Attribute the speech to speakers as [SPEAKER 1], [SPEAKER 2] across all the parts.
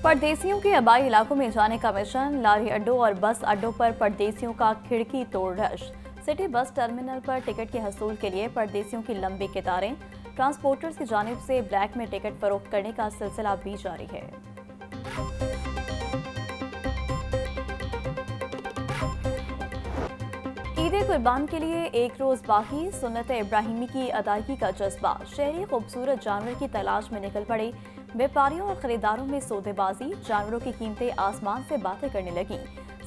[SPEAKER 1] परदेसियों के आबाई इलाकों में जाने का मिशन, लारी अड्डों और बस अड्डों पर परदेसियों का खिड़की तोड़ रश। सिटी बस टर्मिनल पर टिकट के हसूल के लिए परदेसियों की लंबी कतारें। ट्रांसपोर्टर्स की जानिब से ब्लैक में टिकट फरोख्त करने का सिलसिला भी जारी है। ईद कुर्बान के लिए एक रोज बाकी, सुन्नत इब्राहिमी की अदायगी का जज्बा। शहरी खूबसूरत जानवर की तलाश में निकल पड़े। व्यापारियों और खरीदारों में सौदेबाजी, जानवरों की कीमतें आसमान से बातें करने लगी।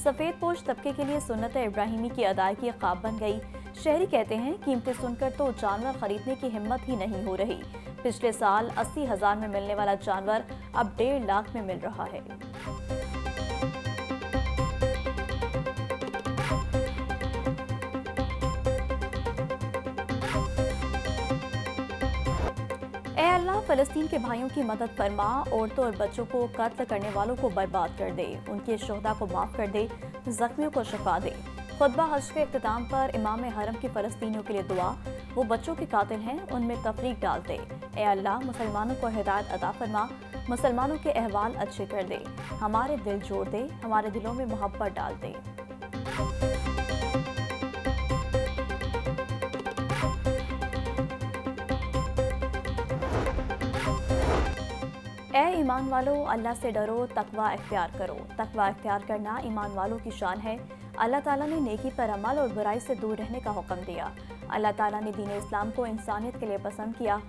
[SPEAKER 1] सफेद पोश तबके के लिए सुन्नत इब्राहिमी की अदायगी ख्वाब बन गई। शहरी कहते हैं कीमतें सुनकर तो जानवर खरीदने की हिम्मत ही नहीं हो रही। पिछले साल 80,000 में मिलने वाला जानवर अब 1.5 लाख में मिल रहा है। ए अल्लाह, फलस्तीन के भाइयों की मदद फरमा, औरतों और बच्चों को कत्ल करने वालों को बर्बाद कर दे, उनके शुहदा को माफ कर दे, जख्मियों को शफा दे। खुतबा हज के इख्तिताम पर इमाम हरम की फलस्तीनियों के लिए दुआ। वो बच्चों के कातिल हैं, उनमें तफरीक डाल दे। ए अल्लाह, मुसलमानों को हिदायत अता फरमा, मुसलमानों के अहवाल अच्छे कर दे, हमारे दिल जोड़ दे, हमारे दिलों में मोहब्बत डाल दे। ए ईमान वालों, अल्लाह से डरो, तकवा इख्तियार करो। तकवा इख्तियार करना ईमान वालों की शान है। अल्लाह ताला ने नेकी पर अमल और बुराई से दूर रहने का हुक्म दिया। अल्लाह ताला ने दीन इस्लाम को इंसानियत के लिए पसंद किया।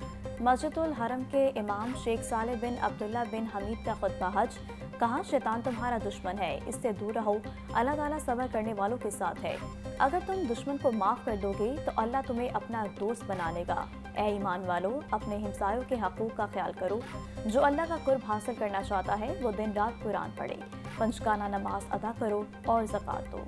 [SPEAKER 1] मस्जिदुल हरम के इमाम शेख सालेह बिन अब्दुल्ला बिन हमीद का खुतबा हज। कहा, शैतान तुम्हारा दुश्मन है, इससे दूर रहो। अल्लाह ताला सब्र करने वालों के साथ है। अगर तुम दुश्मन को माफ कर दोगे तो अल्लाह तुम्हें अपना दोस्त बना लेगा। ए ईमान वालों, अपने हिमसायों के हकूक का ख्याल करो। जो अल्लाह का कुर्ब हासिल करना चाहता है वो दिन रात कुरान पढ़े, पंचगाना नमाज अदा करो और ज़कात दो।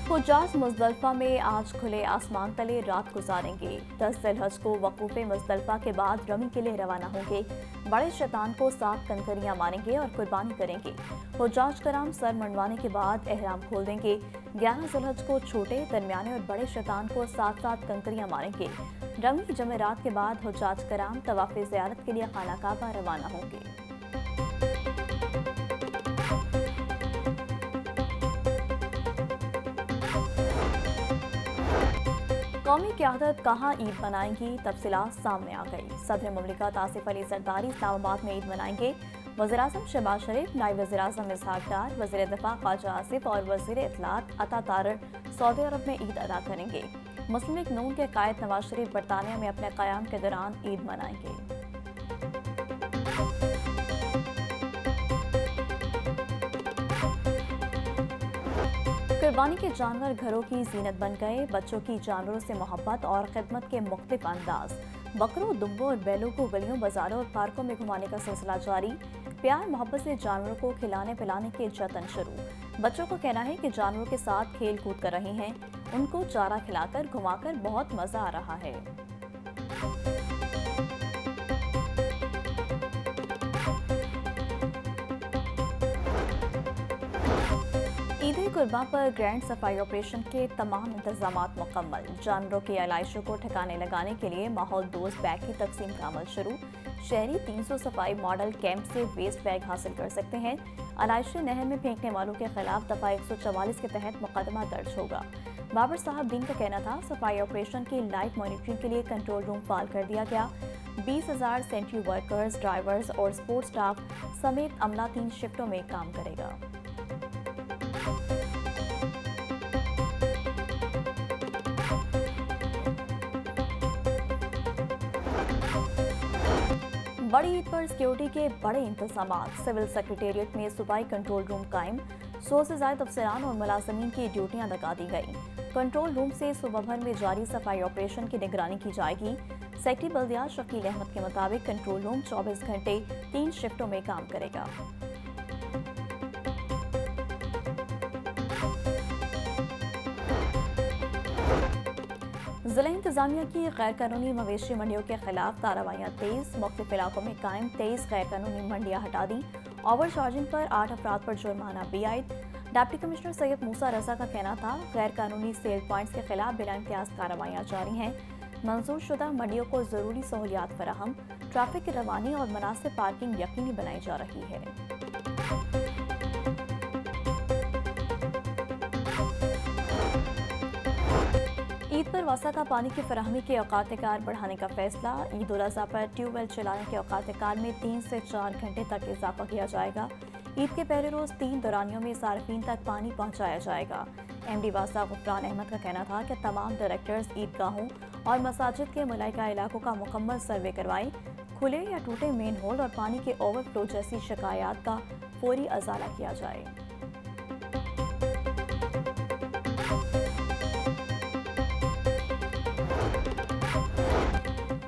[SPEAKER 1] हुज्जाज मुज़दलिफ़ा में आज खुले आसमान तले रात गुजारेंगे। 10 ज़िलहज को वक़ूफ़े मुज़दलिफ़ा के बाद रमी के लिए रवाना होंगे। बड़े शैतान को 7 कंकरियां मारेंगे और कुर्बानी करेंगे। हुज्जाज कराम सर मंडवाने के बाद एहराम खोल देंगे। 11 ज़िलहज को छोटे, दरमियाने और बड़े शैतान को 7-7 कंकरियां मारेंगे। रमी जमेरात के बाद हुज्जाज कराम तवाफ़े ज़ियारत के लिए खाना काबा रवाना होंगे। कौमी क़यादत कहाँ ईद मनाएंगी, तफसीलात सामने आ गई। सदर मुमलिकत आसिफ अली जरदारी इस्लामाबाद में ईद मनाएंगे। वज़ीर-ए-आज़म शहबाज शरीफ, नायब वज़ीर-ए-आज़म इसहाक डार, वज़ीर दिफ़ा ख्वाजा आसिफ और वज़ीर इत्तलात अता तारर सऊदी अरब में ईद अदा करेंगे। मुस्लिम लीग नून के कायद नवाज शरीफ बरतानिया में अपने क़याम के दौरान ईद मनाएंगे। कुर्बानी के जानवर घरों की जीनत बन गए। बच्चों की जानवरों से मोहब्बत और खिदमत के मुख्तलिफ अंदाज। बकरों, दुम्बों और बैलों को गलियों, बाजारों और पार्कों में घुमाने का सिलसिला जारी। प्यार मोहब्बत से जानवरों को खिलाने पिलाने के जतन शुरू। बच्चों का कहना है कि जानवरों के साथ खेल कूद कर रहे हैं। उनको चारा खिलाकर घुमाकर बहुत मजा आ रहा है। ईद कुर्बान पर ग्रैंड सफाई ऑपरेशन के तमाम इंतजामात मुकम्मल। जानवरों की आलाइशों को ठिकाने लगाने के लिए माहौल दोस्त बैग की तकसीम का अमल शुरू। शहरी 300 सफाई मॉडल कैंप से वेस्ट बैग हासिल कर सकते हैं। आलाइशें नहर में फेंकने वालों के खिलाफ दफा 144 के तहत मुकदमा दर्ज होगा। बाबर साहब दिन का कहना था, सफाई ऑपरेशन की लाइव मॉनिटरिंग के लिए कंट्रोल रूम फाल कर दिया गया। 20,000 सेंट्री वर्कर्स, ड्राइवर्स और सपोर्ट स्टाफ समेत अमला 3 शिफ्टों में काम करेगा। बड़ी ईद पर सिक्योरिटी के बड़े इंतजाम। सिविल सेक्रेटेरिएट में सूबाई कंट्रोल रूम कायम। 100 से ज्यादा अफसरान और मुलाजमीन की ड्यूटियां लगा दी गई। कंट्रोल रूम से सुबह भर में जारी सफाई ऑपरेशन की निगरानी की जाएगी। सेक्रेटरी बल्दियात शकील अहमद के मुताबिक कंट्रोल रूम 24 घंटे 3 शिफ्टों में काम करेगा। जिला इंतजामिया की गैर कानूनी मवेशी मंडियों के खिलाफ कार्रवाइयाँ तेज। मुख्तलिफ इलाकों में कायम 23 गैर कानूनी मंडियाँ हटा दी। ओवर चार्जिंग पर 8 अफराद पर जुर्माना भी आयद। डिप्टी कमिश्नर सैयद मूसा रजा का कहना था, गैर कानूनी सेल पॉइंट्स के खिलाफ बिना इम्तियाज कार्रवाइयाँ जारी हैं। मंजूर शुदा मंडियों को जरूरी सहूलियात फराहम, ट्रैफिक की रवानी और मुनासिब पार्किंग यकीनी बनाई जा रही है। ईद पर वासा का पानी की फराहमी के औकात कार बढ़ाने का फैसला। ईद उल अज़हा पर ट्यूबवेल चलाने के औकात कार में 3 से 4 घंटे तक इजाफा किया जाएगा। ईद के पहले रोज 3 दौरानियों में सार्फिन तक पानी पहुंचाया जाएगा। MD वासा गुफरान अहमद का कहना था कि तमाम डायरेक्टर्स ईदगाहों और मसाजिद के मुलाइका इलाकों का मुकम्मल सर्वे करवाएं, खुले या टूटे मेन होल और पानी के ओवरफ्लो जैसी शिकायत का फौरी अजाला किया जाए।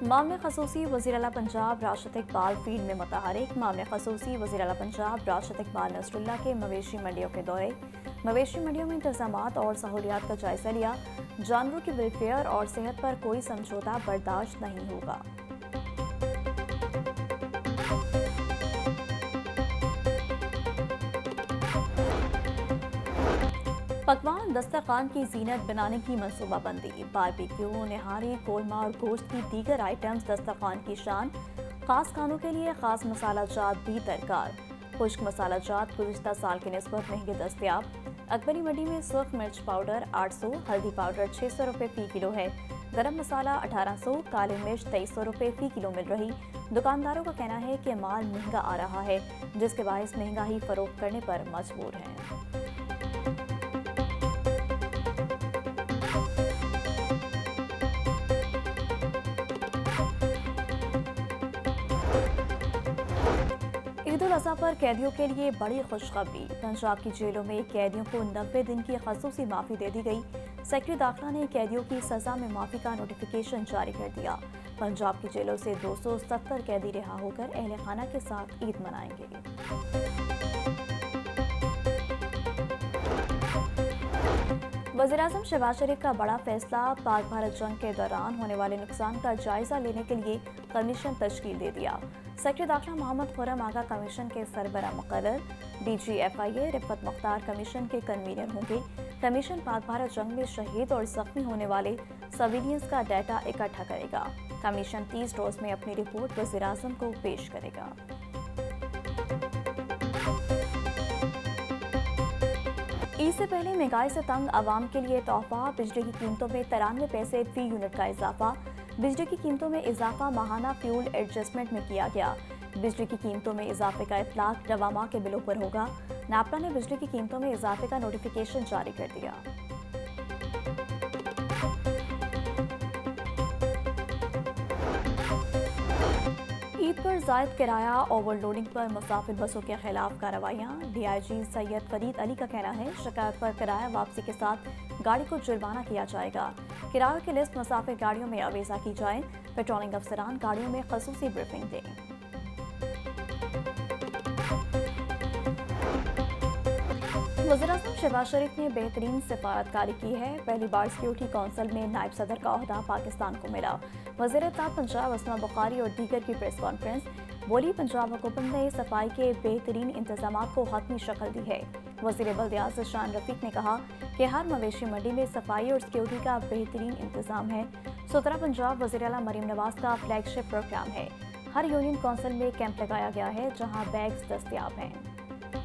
[SPEAKER 1] मामले खसूसी वज़ीर आला पंजाब राशिद इकबाल फील्ड में मुतहरिक। मामले खसूसी वज़ीर आला पंजाब राशिद इकबाल नसरुल्लाह के मवेशी मंडियों के दौरे। मवेशी मंडियों में इंतजामात और सहूलियात का जायजा लिया। जानवरों की वेलफेयर और सेहत पर कोई समझौता बर्दाश्त नहीं होगा। पकवान दस्तरखान की जीनत बनाने की मनसूबाबंदी। बारबेक्यू, निहारी, कोरमा और गोश्त की दीगर आइटम्स दस्तरखान की शान। खास खानों के लिए खास मसाला जात भी दरकार। खुश्क मसाला जात गुज़िश्ता साल की निस्बत महंगे दस्तयाब। अकबरी मंडी में सुर्ख मिर्च पाउडर 800, हल्दी पाउडर 600 रुपये फी किलो है। गरम मसाला 1800, काली मिर्च 2300 रुपये फी किलो मिल रही। दुकानदारों का कहना है कि माल महंगा आ रहा है, जिसके बायस महंगा ही फरोख्त करने पर मजबूर हैं। ईद उल अज़हा पर कैदियों के लिए बड़ी खुशखबरी। पंजाब की जेलों में कैदियों को 90 दिन की खसूसी माफ़ी दे दी गई। सेक्रेटरी दाखिला ने कैदियों की सज़ा में माफ़ी का नोटिफिकेशन जारी कर दिया। पंजाब की जेलों से 270 कैदी रिहा होकर अहले खाना के साथ ईद मनाएंगे। वज़ीर-ए-आज़म शहबाज शरीफ का बड़ा फैसला। पाक भारत जंग के दौरान होने वाले नुकसान का जायजा लेने के लिए कमीशन तश्कील दे दिया। सेक्रेटरी दाखिला मोहम्मद खुर्रम आगा कमीशन के सरबराह मुकर्रर। DG FIA Rifat Mukhtar commission के कन्वीनर होंगे। कमीशन पाक भारत जंग में शहीद और जख्मी होने वाले सिविलियंस का डाटा इकट्ठा करेगा। कमीशन 30 रोज में अपनी रिपोर्ट वज़ीर-ए-आज़म को पेश करेगा। ईद से पहले महंगाई से तंग आवाम के लिए तोहफा। बिजली की कीमतों में 93 पैसे फी यूनिट का इजाफा। बिजली की कीमतों में इजाफा माहाना फ्यूल एडजस्टमेंट में किया गया। बिजली की कीमतों में इजाफे का इतलाक रवा माह के बिलों पर होगा। नापरा ने बिजली की कीमतों में इजाफे का नोटिफिकेशन जारी कर दिया। ईद पर जायद किराया ओवरलोडिंग पर मुसाफिर बसों के खिलाफ कार्रवाइयाँ। DIG सैयद फरीद अली का कहना है, शिकायत पर किराया वापसी के साथ गाड़ी को जुर्माना किया जाएगा। किरायों की लिस्ट मुसाफिर गाड़ियों में अवेजा की जाए। पेट्रोलिंग अफसरान गाड़ियों में खसूसी ब्रीफिंग दें। वज़ीर-ए-आज़म शहबाज शरीफ ने बेहतरीन सिफारतकारी की है। पहली बार सिक्योरिटी काउंसिल में नायब सदर का ओहदा पाकिस्तान को मिला। वज़ीर-ए-इत्तेहाद पंजाब अस्मा बुखारी और दीगर की प्रेस कॉन्फ्रेंस। बोली, पंजाब हुकूमत ने सफाई के बेहतरीन इंतजामात को हतमी शक्ल दी है। वज़ीर बल्दियात ज़शान रफीक ने कहा कि हर मवेशी मंडी में सफाई और सिक्योरिटी का बेहतरीन इंतजाम है। सुथरा पंजाब वज़ीर आला मरीम नवाज का फ्लैगशिप प्रोग्राम है। हर यूनियन काउंसिल में कैंप लगाया गया है, जहाँ बैग्स दस्तयाब हैं।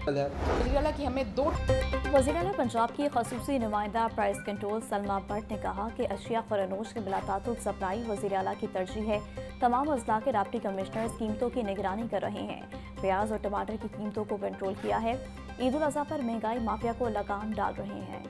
[SPEAKER 1] वज़ीर आला पंजाब की खसूसी नुमाइंदा प्राइस कंट्रोल सलमा भट्ट ने कहा कि अशिया ख़ुरानोश के बिलातातुल सप्लाई वज़ीर आला की तरजीह है। तमाम अजला के डिप्टी कमिश्नर्स कीमतों की निगरानी कर रहे हैं। प्याज और टमाटर की कीमतों को कंट्रोल किया है। ईद उल अज़हा पर महंगाई माफिया को लगाम डाल रहे हैं।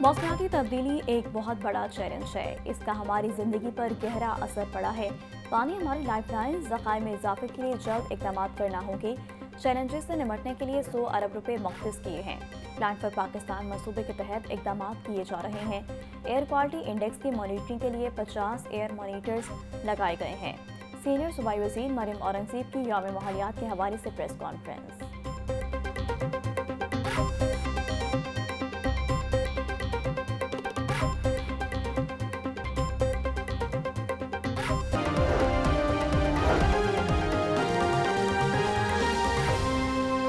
[SPEAKER 1] मौसमियाती तब्दीली एक बहुत बड़ा चैलेंज है। इसका हमारी ज़िंदगी पर गहरा असर पड़ा है। पानी हमारी लाइफलाइन, ज़खायर में इजाफे के लिए जल्द इक़दाम करना होंगे। चैलेंजेस से निपटने के लिए 100 अरब रुपए मुख्तस किए हैं। प्लान फॉर पाकिस्तान मंसूबे के तहत इक़दाम किए जा रहे हैं। एयर क्वालिटी इंडेक्स की मॉनिटरिंग के लिए 50 एयर मॉनिटर्स लगाए गए हैं। सीनियर सूबाई वज़ीर मरियम औरंगज़ेब की यौम माहौलियात के हवाले से प्रेस कॉन्फ्रेंस।